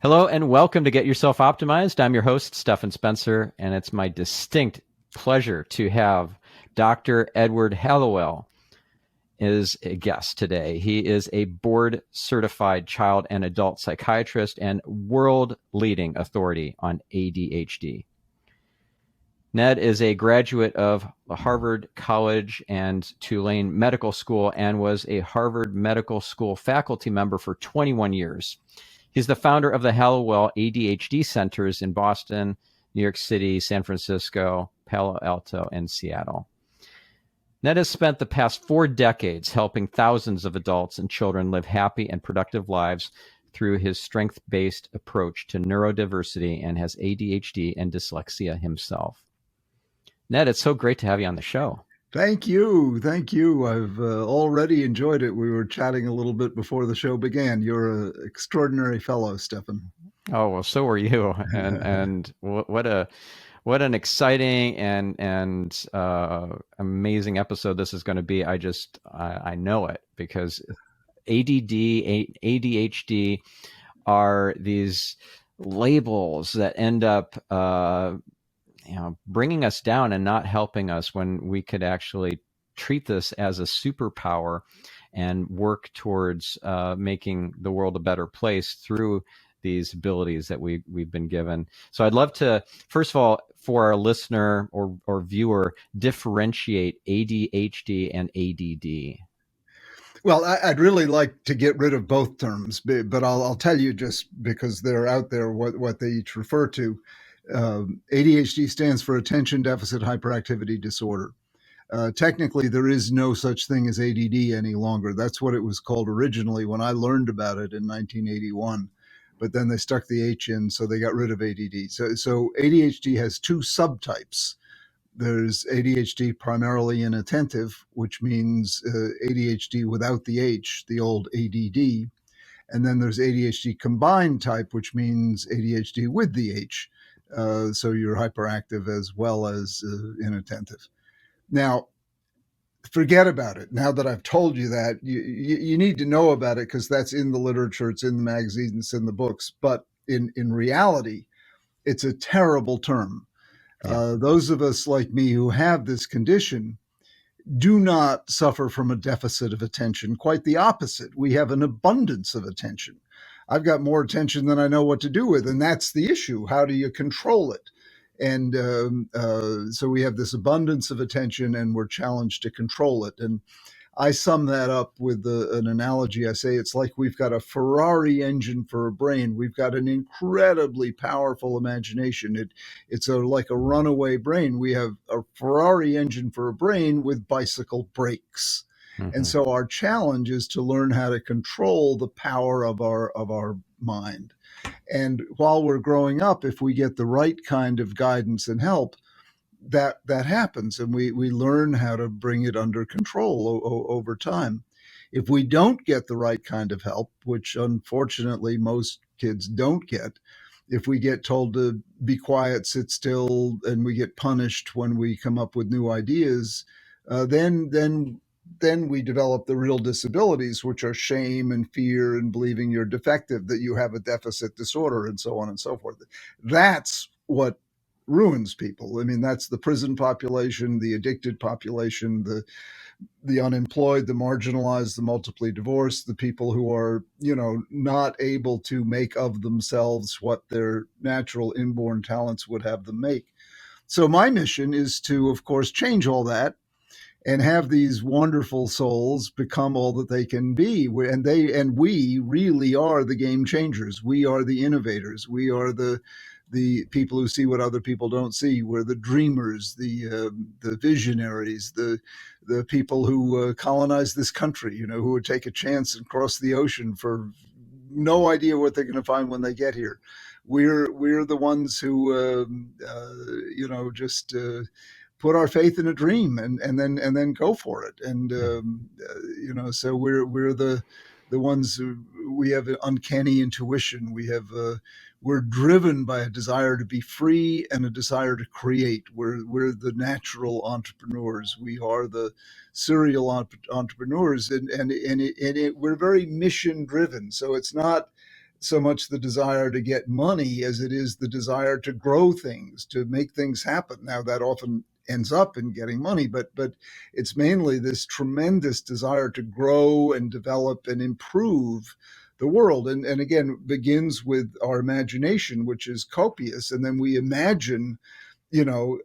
Hello and welcome to Get Yourself Optimized. I'm your host, Stephan Spencer, and it's my distinct pleasure to have Dr. Edward Hallowell as a guest today. He is a board certified child and adult psychiatrist and world leading authority on ADHD. Ned is a graduate of Harvard College and Tulane Medical School and was a Harvard Medical School faculty member for 21 years. He's the founder of the Hallowell ADHD Centers in Boston, New York City, San Francisco, Palo Alto, and Seattle. Ned has spent the past 4 decades helping thousands of adults and children live happy and productive lives through his strength-based approach to neurodiversity and has ADHD and dyslexia himself. Ned, it's so great to have you on the show. Thank you. Thank you. I've already enjoyed it. We were chatting a little bit before the show began. You're an extraordinary fellow, Stephan. Oh, well, so are you. And what an exciting and amazing episode this is going to be. I know it because ADD, ADHD are these labels that end up bringing us down and not helping us when we could actually treat this as a superpower and work towards making the world a better place through these abilities that we've been given. So I'd love to, first of all, for our listener or viewer, differentiate ADHD and ADD. Well, I'd really like to get rid of both terms, but I'll tell you just because they're out there what they each refer to. ADHD stands for Attention Deficit Hyperactivity Disorder. Technically, there is no such thing as ADD any longer. That's what it was called originally when I learned about it in 1981. But then they stuck the H in, so they got rid of ADD. So ADHD has 2 subtypes. There's ADHD primarily inattentive, which means ADHD without the H, the old ADD. And then there's ADHD combined type, which means ADHD with the H. So you're hyperactive as well as inattentive. Now, forget about it. Now that I've told you that, you need to know about it because that's in the literature, it's in the magazines, it's in the books. But in reality, it's a terrible term. Yeah. Those of us like me who have this condition do not suffer from a deficit of attention. Quite the opposite. We have an abundance of attention. I've got more attention than I know what to do with, and that's the issue. How do you control it? And so we have this abundance of attention, and we're challenged to control it. And I sum that up with an analogy. I say it's like we've got a Ferrari engine for a brain. We've got an incredibly powerful imagination. It's like a runaway brain. We have a Ferrari engine for a brain with bicycle brakes. Mm-hmm. And so our challenge is to learn how to control the power of our mind. And while we're growing up, if we get the right kind of guidance and help, that happens, and we learn how to bring it under control over time. If we don't get the right kind of help, which unfortunately most kids don't get, if we get told to be quiet, sit still, and we get punished when we come up with new ideas, then we develop the real disabilities, which are shame and fear and believing you're defective, that you have a deficit disorder, and so on and so forth. That's what ruins people. I mean, that's the prison population, the addicted population, the unemployed, the marginalized, the multiply divorced, the people who are, not able to make of themselves what their natural inborn talents would have them make. So my mission is to, of course, change all that and have these wonderful souls become all that they can be. And we really are the game changers. We are the innovators. We are the people who see what other people don't see. We're the dreamers, the visionaries, the people who colonize this country, who would take a chance and cross the ocean for no idea what they're going to find when they get here. We're the ones who, just put our faith in a dream and then go for it. And, so we're the ones who, we have an uncanny intuition. We're driven by a desire to be free and a desire to create. We're the natural entrepreneurs. We are the serial entrepreneurs, and we're very mission driven. So it's not so much the desire to get money as it is the desire to grow things, to make things happen. Now that often ends up in getting money, but it's mainly this tremendous desire to grow and develop and improve the world. And again, begins with our imagination, which is copious. And then we imagine,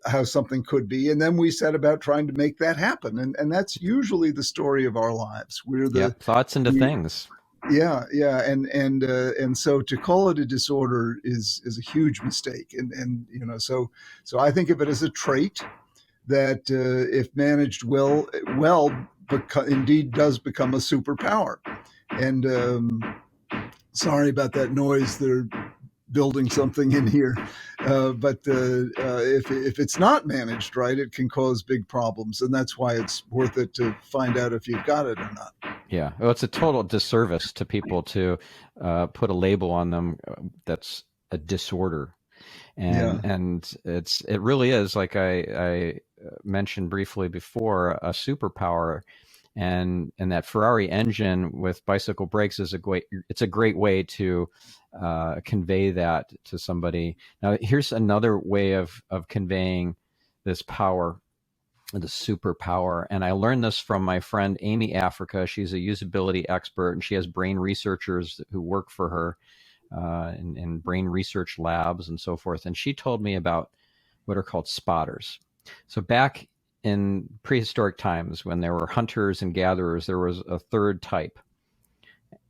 how something could be. And then we set about trying to make that happen. And that's usually the story of our lives. Yep. Thoughts into things. Yeah. And so to call it a disorder is a huge mistake. And so I think of it as a trait that if managed well, indeed does become a superpower. And sorry about that noise. They're building something in here. But if it's not managed right, it can cause big problems. And that's why it's worth it to find out if you've got it or not. Yeah. Well, it's a total disservice to people to put a label on them that's a disorder. And it really is, like I mentioned briefly before, a superpower. And that Ferrari engine with bicycle brakes is it's a great way to convey that to somebody. Now, here's another way of conveying this power, the superpower. And I learned this from my friend Amy Africa. She's a usability expert, and she has brain researchers who work for her in brain research labs and so forth. And she told me about what are called spotters. So back in prehistoric times, when there were hunters and gatherers, there was a third type,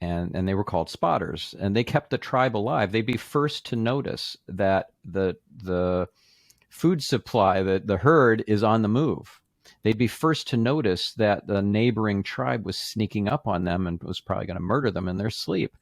and they were called spotters, and they kept the tribe alive. They'd be first to notice that the food supply, the herd is on the move. They'd be first to notice that the neighboring tribe was sneaking up on them and was probably going to murder them in their sleep.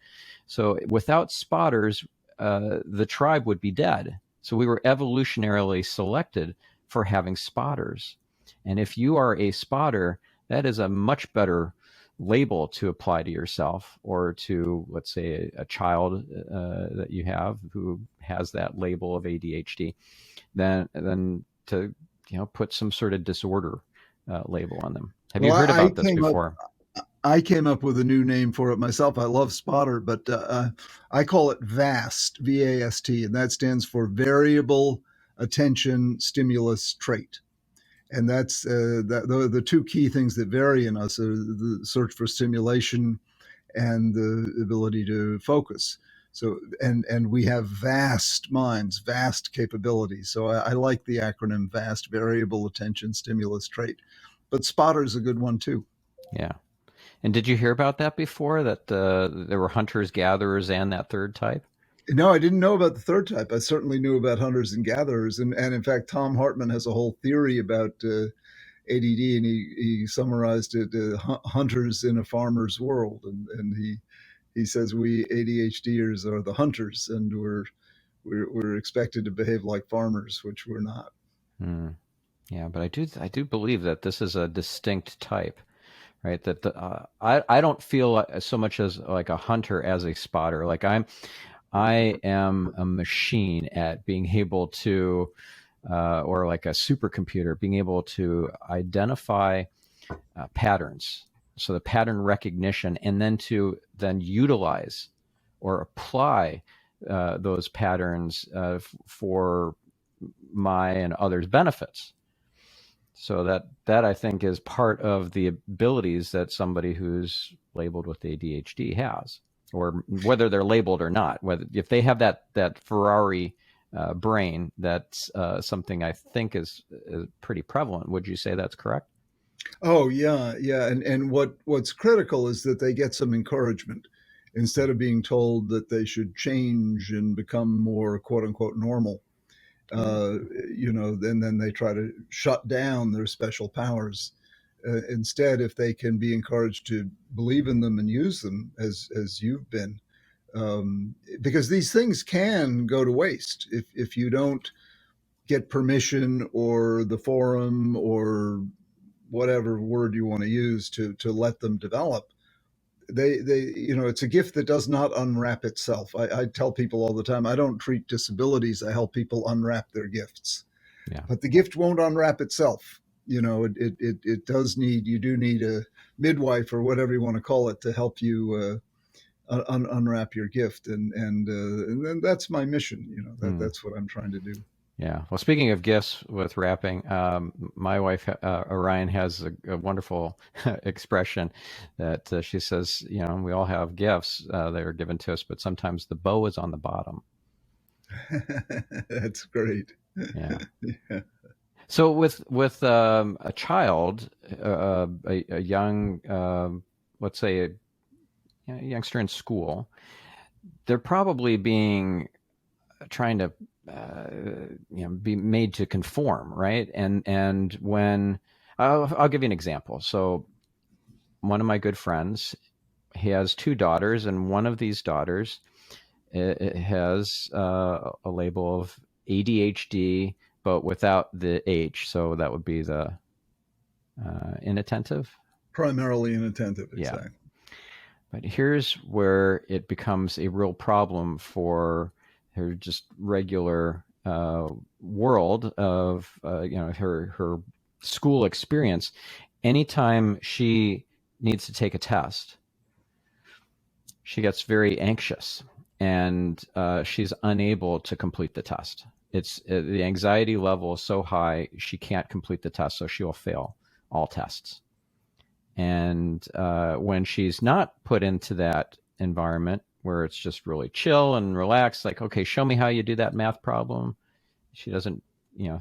So without spotters, the tribe would be dead. So we were evolutionarily selected for having spotters. And if you are a spotter, that is a much better label to apply to yourself, or to, let's say, a child that you have who has that label of ADHD, than to put some sort of disorder label on them. Have you heard about this before? I came up with a new name for it myself. I love spotter, but I call it VAST, VAST, and that stands for Variable Attention Stimulus Trait. And that's the two key things that vary in us are the search for stimulation and the ability to focus. So, and we have vast minds, vast capabilities. So I like the acronym VAST, Variable Attention Stimulus Trait. But spotter is a good one too. Yeah. And did you hear about that before, that there were hunters, gatherers, and that third type? No, I didn't know about the third type. I certainly knew about hunters and gatherers. And in fact, Tom Hartman has a whole theory about ADD, and he summarized it, hunters in a farmer's world. And he says we ADHDers are the hunters, and we're expected to behave like farmers, which we're not. Yeah, but I do believe that this is a distinct type. Right, that I don't feel so much as like a hunter as a spotter. Like I am a machine at being able to, or like a supercomputer, being able to identify patterns. So the pattern recognition, and then utilize or apply those patterns for my and others' benefits. So that I think is part of the abilities that somebody who's labeled with ADHD has, or whether they're labeled or not. Whether if they have that Ferrari brain, that's something I think is pretty prevalent. Would you say that's correct? Oh yeah. And what's critical is that they get some encouragement instead of being told that they should change and become more quote unquote normal. Then they try to shut down their special powers. Instead, if they can be encouraged to believe in them and use them as you've been, because these things can go to waste if you don't get permission or the forum or whatever word you want to use to let them develop. They it's a gift that does not unwrap itself. I tell people all the time, I don't treat disabilities, I help people unwrap their gifts. Yeah. But the gift won't unwrap itself. It does need, you do need a midwife or whatever you want to call it to help you unwrap your gift, and then that's my mission. Mm. That's what I'm trying to do. Yeah. Well, speaking of gifts with wrapping, my wife, Orion, has a wonderful expression that she says, we all have gifts that are given to us, but sometimes the bow is on the bottom. That's great. Yeah. Yeah. So with a child, a young, let's say a youngster in school, they're probably being trying to be made to conform, right? And when I'll give you an example. So one of my good friends, he has two daughters, and one of these daughters it has a label of ADHD, but without the H. So that would be the inattentive. Primarily inattentive, Yeah. exactly. But here's where it becomes a real problem for her just regular world of her school experience. Anytime she needs to take a test, she gets very anxious, and she's unable to complete the test. It's the anxiety level is so high she can't complete the test, so she'll fail all tests. And when she's not put into that environment where it's just really chill and relaxed, like, okay, show me how you do that math problem. She doesn't,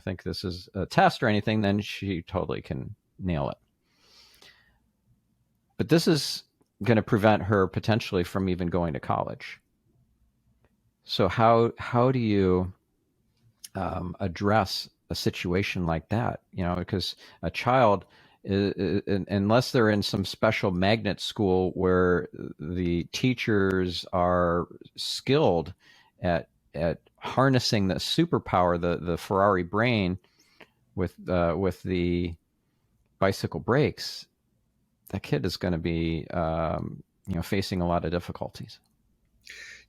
think this is a test or anything, then she totally can nail it. But this is going to prevent her potentially from even going to college. So how do you address a situation like that? Because a child, unless they're in some special magnet school where the teachers are skilled at harnessing the superpower, the Ferrari brain with the bicycle brakes, that kid is going to be facing a lot of difficulties.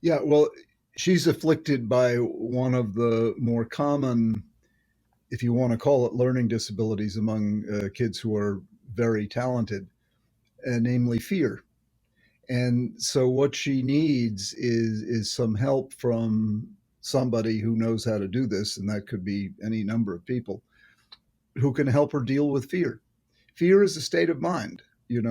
Yeah, well, she's afflicted by one of the more common, if you want to call it, learning disabilities among kids who are very talented, namely fear. And so what she needs is some help from somebody who knows how to do this, and that could be any number of people who can help her deal with fear. Fear is a state of mind. It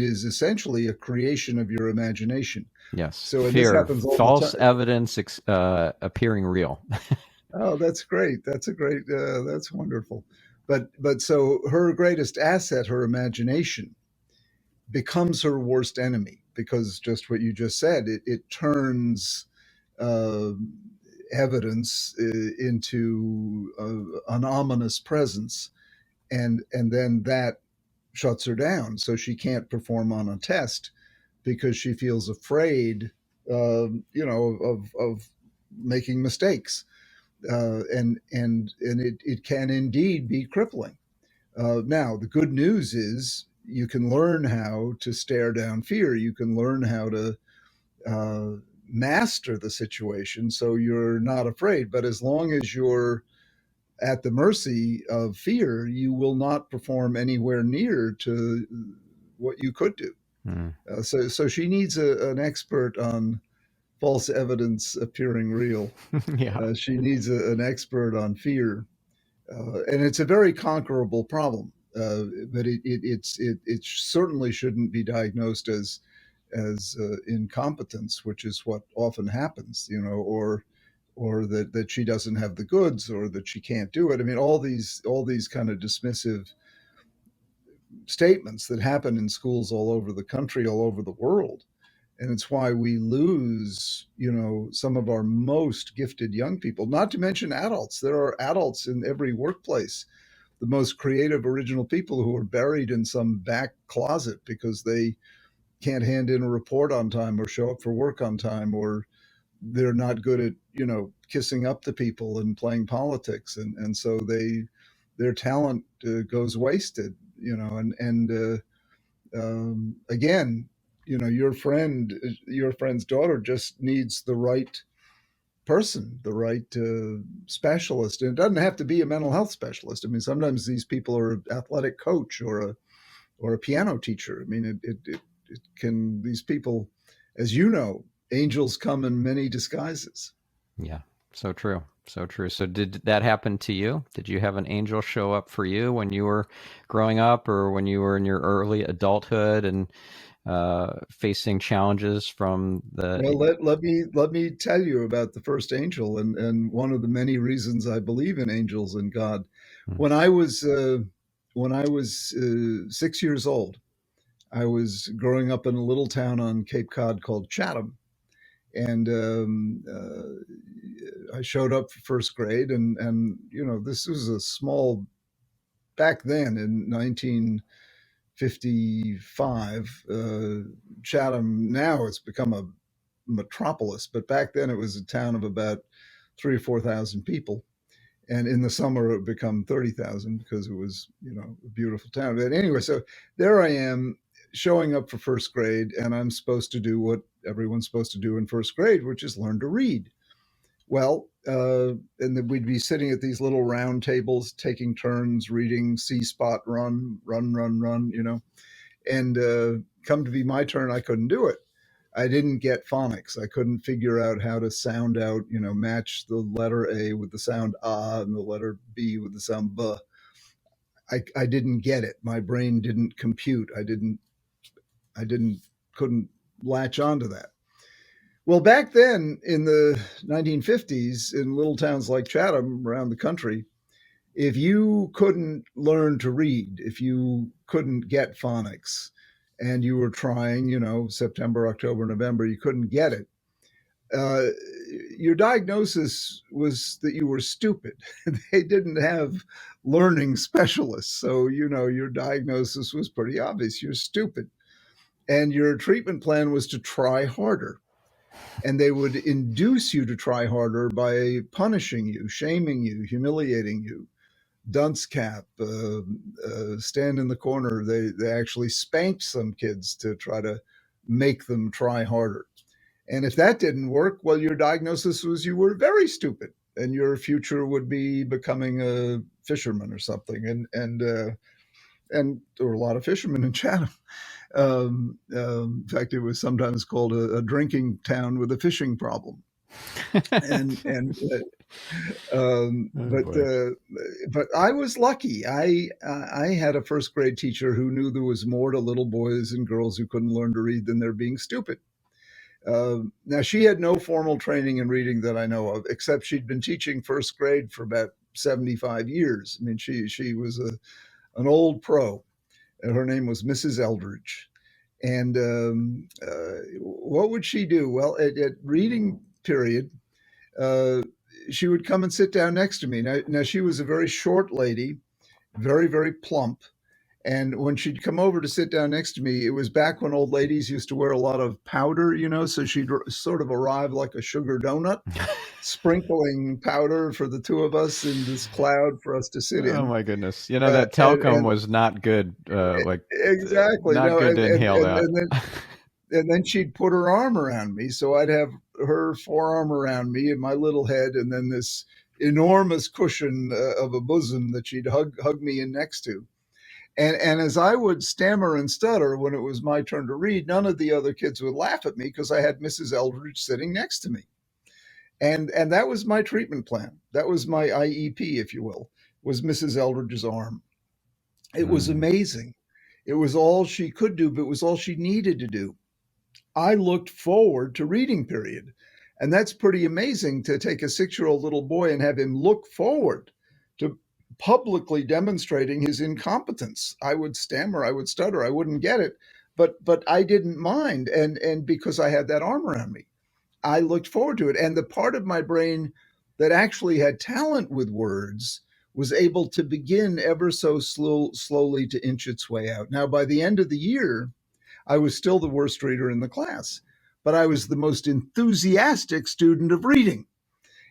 is essentially a creation of your imagination. Yes, So, and this fear, happens all the false time. evidence appearing real. Oh, that's great. That's a great. That's wonderful. But so her greatest asset, her imagination, becomes her worst enemy because just what you just said, it turns uh, evidence into an ominous presence, and then that shuts her down, so she can't perform on a test because she feels afraid, of making mistakes, and it can indeed be crippling. Now, the good news is you can learn how to stare down fear. You can learn how to uh, master the situation so you're not afraid. But as long as you're at the mercy of fear, you will not perform anywhere near to what you could do. Mm. So she needs an expert on false evidence appearing real. Yeah. She needs an expert on fear, and it's a very conquerable problem. But it certainly shouldn't be diagnosed as incompetence, which is what often happens, or that she doesn't have the goods, or that she can't do it. I mean, all these kind of dismissive statements that happen in schools all over the country, all over the world. And it's why we lose, some of our most gifted young people, not to mention adults. There are adults in every workplace, the most creative, original people who are buried in some back closet because they can't hand in a report on time or show up for work on time, or they're not good at, kissing up to people and playing politics. And so their talent goes wasted, and again, your friend's daughter just needs the right person, the right specialist. And it doesn't have to be a mental health specialist. I mean, sometimes these people are an athletic coach or a piano teacher. I mean, it can, these people as you know, angels come in many disguises. Yeah, so true. So true. So did that happen to you? Did you have an angel show up for you when you were growing up or when you were in your early adulthood and facing challenges from the. Well, let me tell you about the first angel, and one of the many reasons I believe in angels and God. Hmm. When I was when I was 6 years old, I was growing up in a little town on Cape Cod called Chatham, and I showed up for first grade, and this was a small back then in 1955. Chatham now it's become a metropolis, but back then it was a town of about 3 or 4 thousand people. And in the summer it would become 30,000 because it was, a beautiful town. But anyway, so there I am showing up for first grade, and I'm supposed to do what everyone's supposed to do in first grade, which is learn to read. Well, and then we'd be sitting at these little round tables, taking turns reading "See Spot Run, Run, Run, Run," and come to be my turn, I couldn't do it. I didn't get phonics. I couldn't figure out how to sound out, match the letter A with the sound ah and the letter B with the sound buh. I didn't get it. My brain didn't compute. I couldn't latch onto that. Well, back then in the 1950s, in little towns like Chatham around the country, if you couldn't learn to read, if you couldn't get phonics, and you were trying, September, October, November, you couldn't get it, uh, your diagnosis was that you were stupid. They didn't have learning specialists. So, your diagnosis was pretty obvious. You're stupid. And your treatment plan was to try harder. And they would induce you to try harder by punishing you, shaming you, humiliating you. Dunce cap, stand in the corner. They actually spanked some kids to try to make them try harder. And if that didn't work, well, your diagnosis was you were very stupid, and your future would be becoming a fisherman or something. And there were a lot of fishermen in Chatham. In fact, it was sometimes called a drinking town with a fishing problem. And Oh but boy. but I was lucky. I had a first grade teacher who knew there was more to little boys and girls who couldn't learn to read than their being stupid. Now, she had no formal training in reading that I know of, except she'd been teaching first grade for about 75 years. I mean, she was an old pro. Her name was Mrs. Eldridge. And what would she do? Well, at reading period, uh, she would come and sit down next to me. Now, she was a very short lady, very, very plump. And when she'd come over to sit down next to me, it was back when old ladies used to wear a lot of powder, so she'd sort of arrive like a sugar donut, sprinkling powder for the two of us in this cloud for us to sit Oh in. my goodness. You know that talcum And was not good. exactly, Not no, good to inhale that. and then she'd put her arm around me, so I'd have her forearm around me and my little head, and then this enormous cushion of a bosom that she'd hug me in next to. And as I would stammer and stutter when it was my turn to read, none of the other kids would laugh at me because I had Mrs. Eldridge sitting next to me. And that was my treatment plan. That was my IEP, if you will, was Mrs. Eldridge's arm. It was Mm. amazing. It was all she could do, but it was all she needed to do. I looked forward to reading period. And that's pretty amazing to take a 6 year old little boy and have him look forward to publicly demonstrating his incompetence. I would stammer, I would stutter, I wouldn't get it, but I didn't mind. And because I had that arm around me, I looked forward to it. And the part of my brain that actually had talent with words was able to begin ever so slowly to inch its way out. Now, by the end of the year, I was still the worst reader in the class, but I was the most enthusiastic student of reading.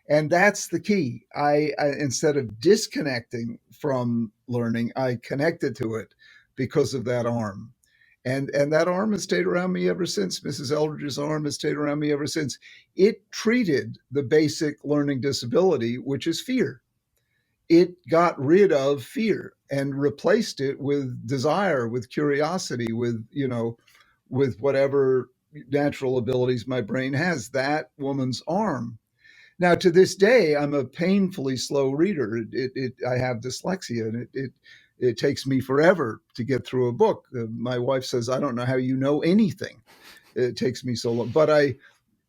And that's the key. I instead of disconnecting from learning, I connected to it because of that arm. And that arm has stayed around me ever since. Mrs. Eldridge's arm has stayed around me ever since. It treated the basic learning disability, which is fear. It got rid of fear and replaced it with desire, with curiosity, with whatever natural abilities, my brain has that woman's arm. Now, to this day, I'm a painfully slow reader. I have dyslexia, and it takes me forever to get through a book. My wife says, "I don't know how you know anything. It takes me so long." But I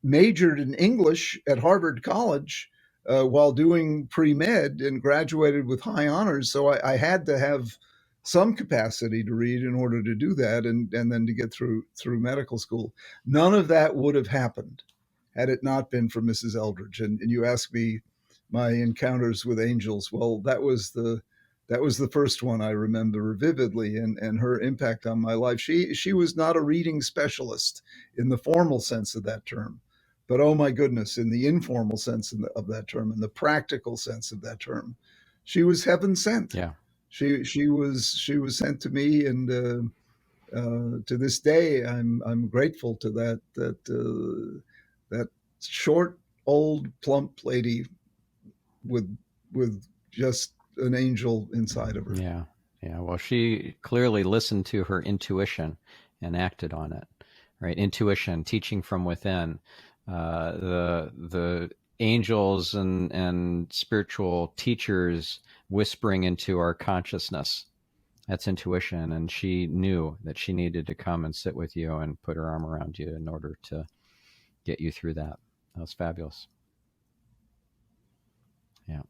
majored in English at Harvard College while doing pre-med and graduated with high honors. So I had to have some capacity to read in order to do that, and then to get through medical school. None of that would have happened had it not been for Mrs. Eldridge. And you ask me my encounters with angels. Well, that was the first one I remember vividly, and her impact on my life. She was not a reading specialist in the formal sense of that term, but oh my goodness, in the informal sense of that term, in the practical sense of that term, she was heaven sent. Yeah. She was sent to me, and to this day, I'm grateful to that short, old, plump lady with just an angel inside of her. Yeah. Yeah. Well, she clearly listened to her intuition and acted on it, right? Intuition, teaching from within. The angels and spiritual teachers whispering into our consciousness. That's intuition. And she knew that she needed to come and sit with you and put her arm around you in order to get you through that. That was fabulous. Yeah.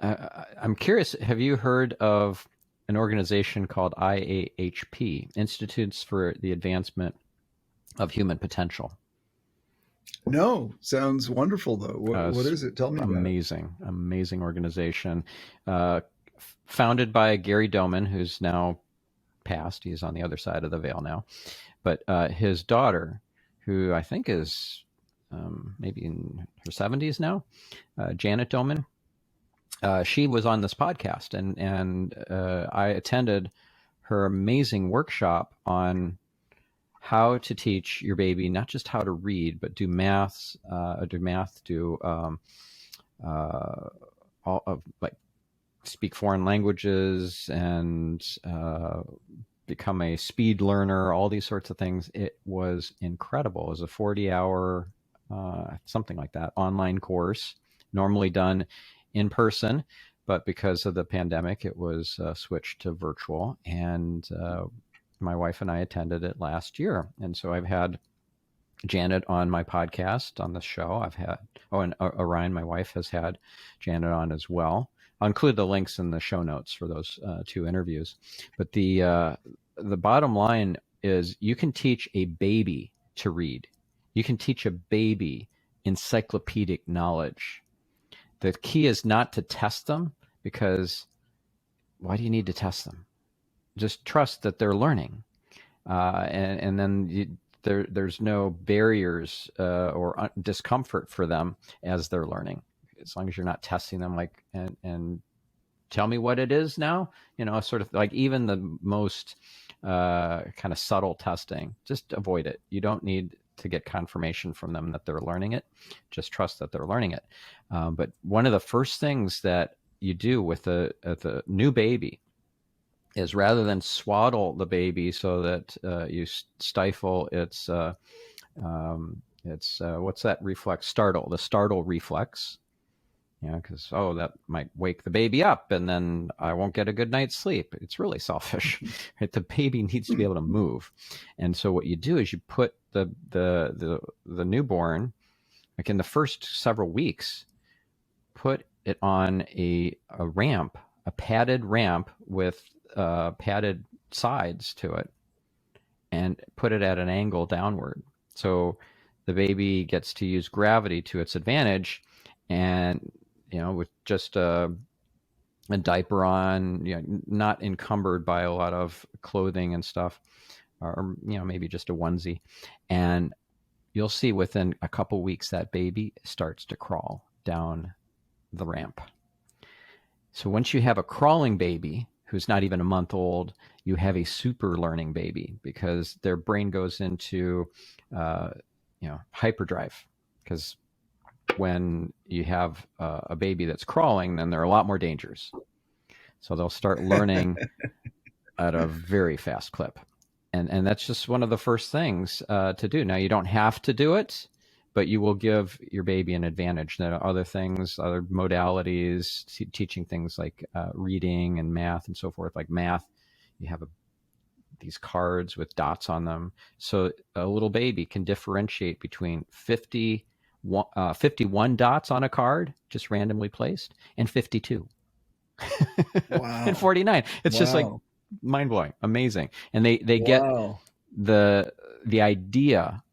I'm curious, have you heard of an organization called IAHP, Institutes for the Advancement of Human Potential? No, sounds wonderful though. What is it? Tell me about it. Amazing organization. Founded by Gary Doman, who's now passed. He's on the other side of the veil now. But his daughter, who I think is maybe in her 70s now, Janet Doman, she was on this podcast, and I attended her amazing workshop on how to teach your baby not just how to read, but do math, all of like speak foreign languages and become a speed learner, all these sorts of things. It was incredible. It was a 40-hour, something like that, online course, normally done in person, but because of the pandemic, it was switched to virtual. And my wife and I attended it last year. And so I've had Janet on my podcast on the show. I've had, and Orion, my wife, has had Janet on as well. I'll include the links in the show notes for those two interviews. But the bottom line is you can teach a baby to read. You can teach a baby encyclopedic knowledge. The key is not to test them, because why do you need to test them? Just trust that they're learning. And then there's no barriers or discomfort for them as they're learning, as long as you're not testing them and tell me what it is now, sort of like even the most kind of subtle testing, just avoid it. You don't need to get confirmation from them that they're learning it. Just trust that they're learning it. But one of the first things that you do with the new baby is, rather than swaddle the baby so that you stifle its what's that reflex? The startle reflex. Because, that might wake the baby up and then I won't get a good night's sleep. It's really selfish. Right? The baby needs to be able to move. And so what you do is you put the newborn, like in the first several weeks, put it on a ramp, a padded ramp with padded sides to it, and put it at an angle downward. So the baby gets to use gravity to its advantage, and with just a diaper on, not encumbered by a lot of clothing and stuff, or maybe just a onesie, and you'll see within a couple weeks that baby starts to crawl down the ramp. So once you have a crawling baby who's not even a month old, you have a super learning baby, because their brain goes into hyperdrive. Because when you have a baby that's crawling, then there are a lot more dangers. So they'll start learning at a very fast clip. And that's just one of the first things to do. Now, you don't have to do it, but you will give your baby an advantage. There are other things, other modalities, teaching things like reading and math and so forth. Like math, you have these cards with dots on them. So a little baby can differentiate between 51 dots on a card, just randomly placed, and 52 and Wow. 49. It's just like Wow. mind blowing, amazing. And they get Wow. the idea,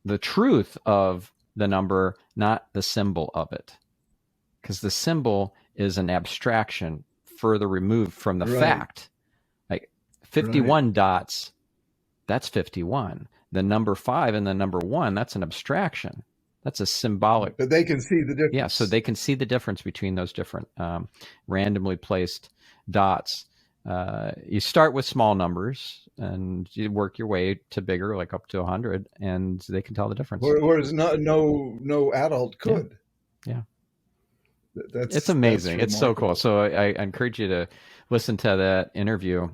the truth of the number, not the symbol of it, because the symbol is an abstraction further removed from the Right. fact. Like 51 dots, that's 51. The number 5 and the number 1, that's an abstraction. That's a symbolic. But they can see the difference. Yeah, so they can see the difference between those different randomly placed dots. You start with small numbers and you work your way to bigger, like up to 100, and they can tell the difference. Whereas no adult could. Yeah. It's amazing. It's so cool. So I encourage you to listen to that interview.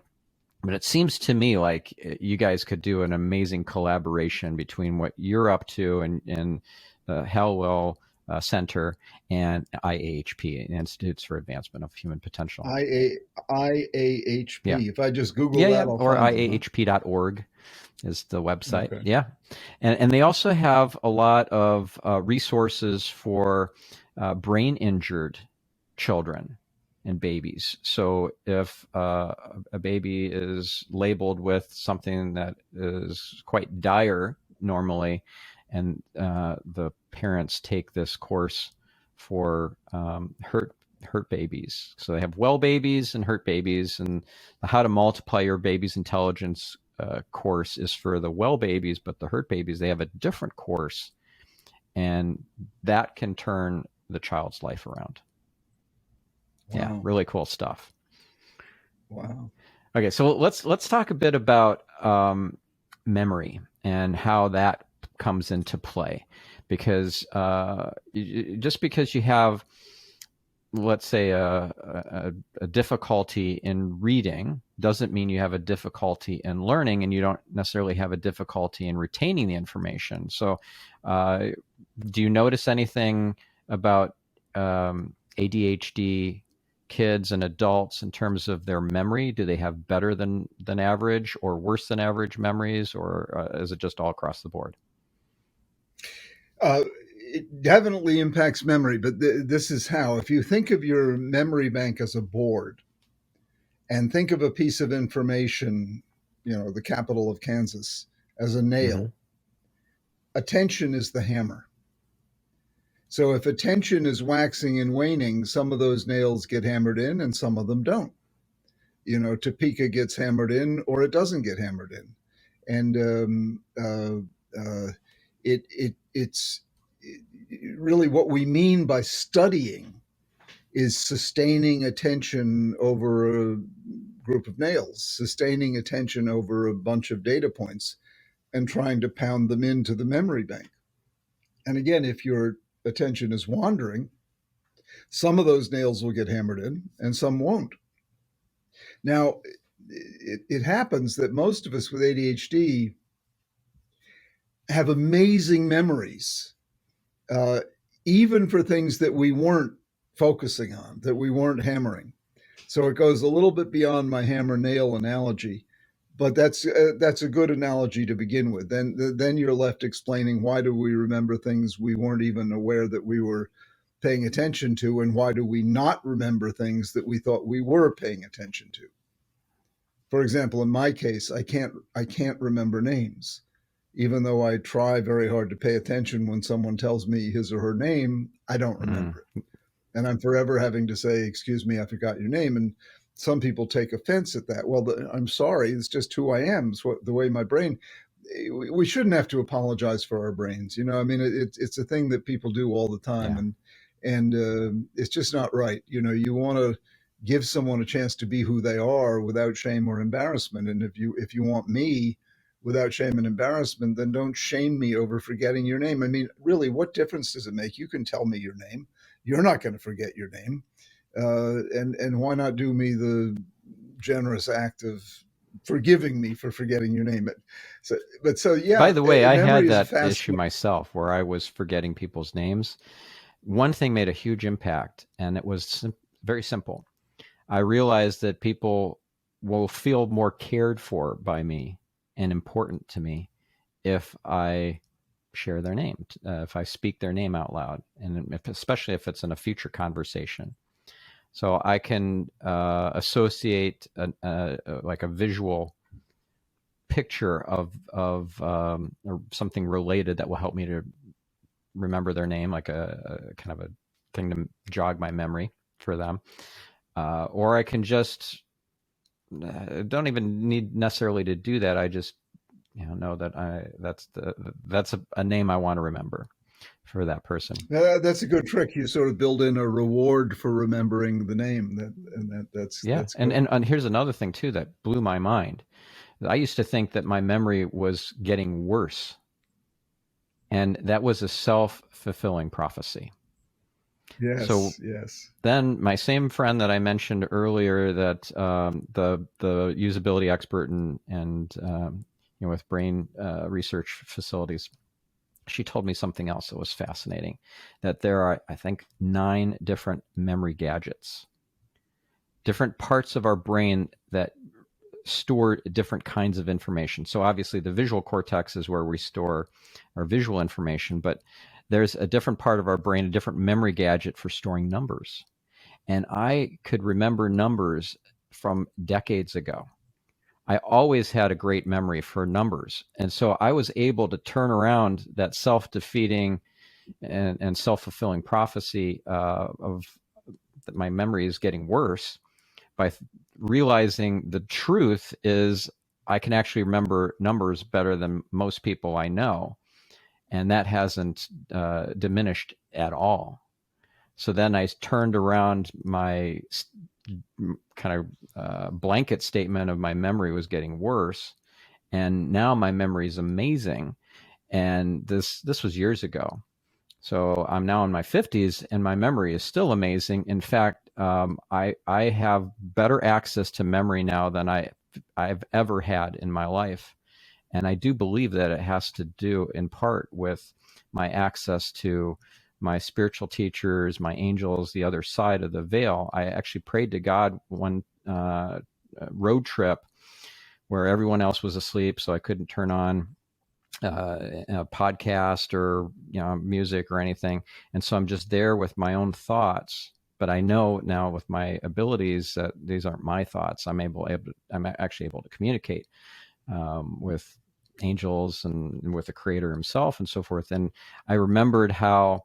But it seems to me like you guys could do an amazing collaboration between what you're up to and the Hallowell Center and IAHP, Institutes for Advancement of Human Potential. IAHP. Yeah. If I just Google that, I'll or find IAHP.org is the website. Okay. Yeah. And they also have a lot of resources for brain injured children and babies. So if a baby is labeled with something that is quite dire normally, and the parents take this course for hurt babies. So they have well babies and hurt babies, and the How to Multiply Your Baby's Intelligence course is for the well babies, but the hurt babies, they have a different course, and that can turn the child's life around. Wow. Yeah, really cool stuff. Wow. Okay, so let's talk a bit about memory and how that comes into play, because just because you have, let's say, a difficulty in reading doesn't mean you have a difficulty in learning, and you don't necessarily have a difficulty in retaining the information. So do you notice anything about ADHD kids and adults in terms of their memory? Do they have better than average or worse than average memories, or is it just all across the board? It definitely impacts memory, but this is how. If you think of your memory bank as a board and think of a piece of information, the capital of Kansas, as a nail, attention is the hammer. So if attention is waxing and waning, some of those nails get hammered in and some of them don't. Topeka gets hammered in or it doesn't get hammered in. And it's really what we mean by studying is sustaining attention over a group of nails, sustaining attention over a bunch of data points and trying to pound them into the memory bank. And again, if your attention is wandering, some of those nails will get hammered in and some won't. Now, it happens that most of us with ADHD have amazing memories, even for things that we weren't focusing on, that we weren't hammering. So it goes a little bit beyond my hammer nail analogy, but that's a good analogy to begin with. Then you're left explaining, why do we remember things we weren't even aware that we were paying attention to, and why do we not remember things that we thought we were paying attention to? For example, in my case, I can't remember names. Even though I try very hard to pay attention when someone tells me his or her name, I don't remember it. And I'm forever having to say, excuse me, I forgot your name. And some people take offense at that. Well, I'm sorry, it's just who I am. It's the way my brain, we shouldn't have to apologize for our brains. I mean, it's a thing that people do all the time. Yeah. And it's just not right. You want to give someone a chance to be who they are without shame or embarrassment. And if you want me without shame and embarrassment, then don't shame me over forgetting your name. I mean, really, what difference does it make? You can tell me your name. You're not going to forget your name. And why not do me the generous act of forgiving me for forgetting your name. So By yeah, the way, I had memory is a that issue fascinating. myself where I was forgetting people's names. One thing made a huge impact, and it was very simple. I realized that people will feel more cared for by me and important to me if I share their name, if I speak their name out loud, and especially if it's in a future conversation. So I can associate like a visual picture of or something related that will help me to remember their name, like a kind of a thing to jog my memory for them. Or I can just don't even need necessarily to do that. I just know that that's a name I want to remember for that person. That's a good trick. You sort of build in a reward for remembering the name. Yeah, That's and, good. and and here's another thing too that blew my mind. I used to think that my memory was getting worse, and that was a self-fulfilling prophecy. So Yes, yes. then my same friend that I mentioned earlier, that the usability expert and with brain research facilities, she told me something else that was fascinating. That there are, I think, 9 different memory gadgets, different parts of our brain that store different kinds of information. So obviously the visual cortex is where we store our visual information, but there's a different part of our brain, a different memory gadget for storing numbers. And I could remember numbers from decades ago. I always had a great memory for numbers. And so I was able to turn around that self-defeating and self-fulfilling prophecy of that my memory is getting worse by realizing the truth is I can actually remember numbers better than most people I know. And that hasn't diminished at all. So then I turned around my kind of blanket statement of my memory was getting worse. And now my memory is amazing. And this was years ago. So I'm now in my 50s, and my memory is still amazing. In fact, I have better access to memory now than I've ever had in my life, and I do believe that it has to do in part with my access to my spiritual teachers, my angels, the other side of the veil. I actually prayed to God one road trip where everyone else was asleep, so I couldn't turn on a podcast or music or anything, and so I'm just there with my own thoughts. But I know now with my abilities that these aren't my thoughts. I'm actually able to communicate with angels and with the Creator Himself and so forth. And I remembered how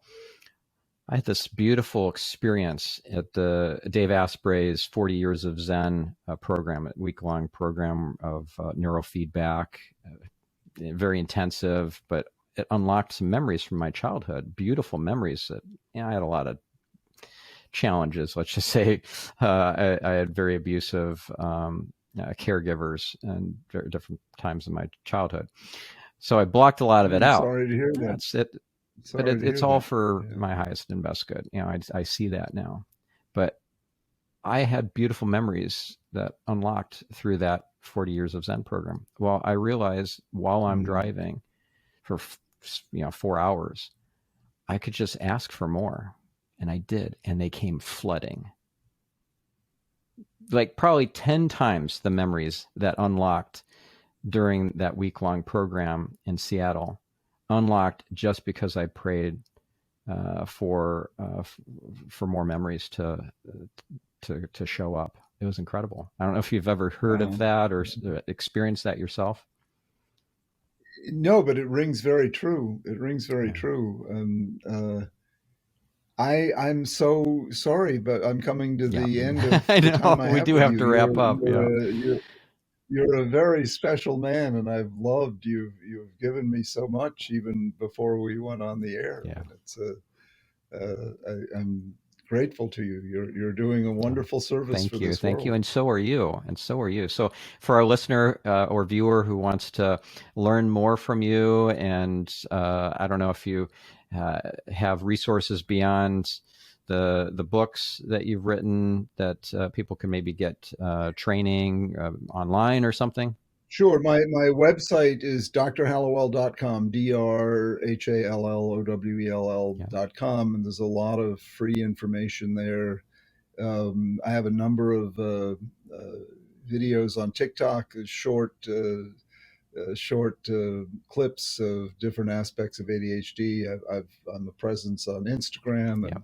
I had this beautiful experience at the Dave Asprey's 40 Years of Zen program, a week-long program of neurofeedback, very intensive, but it unlocked some memories from my childhood, beautiful memories that I had a lot of challenges. Let's just say I had very abusive caregivers and different times in my childhood. So I blocked a lot of it I'm out. sorry to hear that. That's it. But Sorry to it's hear all that. for Yeah. my highest and best good. I see that now. But I had beautiful memories that unlocked through that 40 Years of Zen program. Well, I realized while I'm Mm. driving for 4 hours, I could just ask for more, and I did, and they came flooding. Like probably 10 times the memories that unlocked during that week-long program in Seattle unlocked just because I prayed for more memories to show up. It was incredible. I don't know if you've ever heard of Wow. that or experienced that yourself. No, but it rings very true. It rings very Yeah. true. I'm so sorry, but I'm coming to Yeah. the end of I the know time I we have do with have you. to wrap up. Yeah. You're a very special man, and I've loved you. You've given me so much even before we went on the air, Yeah. and I'm grateful to you. You're doing a Yeah. wonderful service for Thank you. this Thank you. world. And so are you. And so are you. So, for our listener or viewer who wants to learn more from you, and I don't know if you have resources beyond the books that you've written that people can maybe get training online or something? Sure. My website is drhallowell.com, Yeah. drhallowell.com, and there's a lot of free information there. I have a number of videos on TikTok, short clips of different aspects of ADHD. I'm a presence on Instagram Yeah. and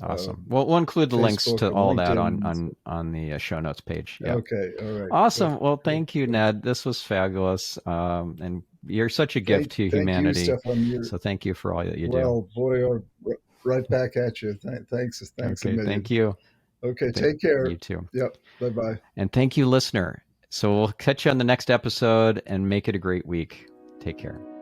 Awesome. Well, we'll include the links Facebook to and all that LinkedIn. on the show notes page. Yeah. Okay, all right, Awesome. Well, good, thank you, good. Ned. This was fabulous. And you're such a gift to Thank you, humanity. Stephan. You're So thank you for all that you do. well, boy, right back at you. Thanks a Okay. Thank million. you. Okay, take care. You too. Yep, bye bye. And thank you, listener. So we'll catch you on the next episode and make it a great week. Take care.